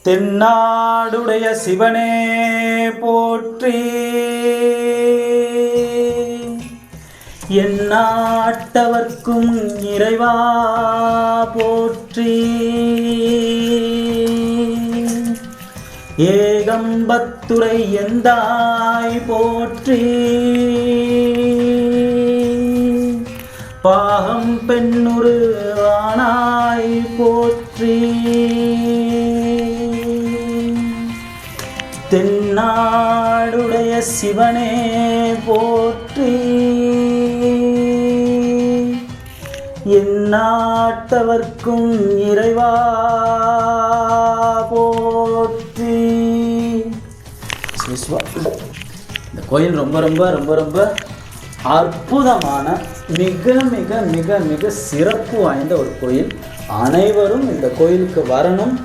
தென்னாடுடைய சிவனே போற்றி, எந்நாட்டவர்க்கும் இறைவா போற்றி. ஏகம்பத்துரை எந்தாய் போற்றி, பாகம் பெண்ணுரு ஆனாய் போற்றி. தென்னாடுடைய சிவனே போற்றி, எந்நாட்டவர்க்கும் இறைவா போற்றி. இந்த கோயில் ரொம்ப ரொம்ப ரொம்ப ரொம்ப அற்புதமான மிக மிக மிக மிக சிறப்பு வாய்ந்த ஒரு கோயில். அனைவரும் இந்த கோயிலுக்கு வரணும்.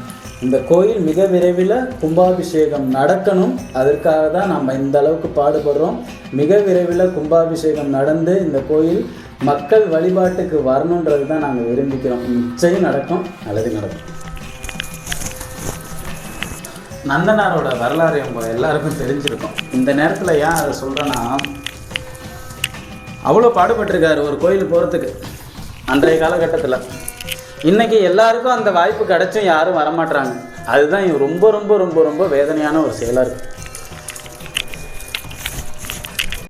இந்த கோயில் மிக விரைவில் கும்பாபிஷேகம் நடக்கணும். அதற்காக தான் நம்ம இந்த அளவுக்கு பாடுபடுறோம். மிக விரைவில் கும்பாபிஷேகம் நடந்து இந்த கோயில் மக்கள் வழிபாட்டுக்கு வரணுன்றது தான் நாங்கள் விரும்பிக்கிறோம். நிச்சயம் நடக்கும், நல்லது நடக்கும். நந்தனாரோட வரலாறு நம்ம எல்லாருக்கும் தெரிஞ்சிருக்கும். இந்த நேரத்தில் ஏன் அதை சொல்கிறேன்னா, அவ்வளோ பாடுபட்டிருக்காரு ஒரு கோயில் போகிறதுக்கு அன்றைய காலகட்டத்தில். இன்றைக்கி எல்லாருக்கும் அந்த வாய்ப்பு கிடைச்சும் யாரும் வரமாட்டாங்க. அதுதான் ரொம்ப ரொம்ப ரொம்ப ரொம்ப வேதனையான ஒரு செயலாக இருக்குது.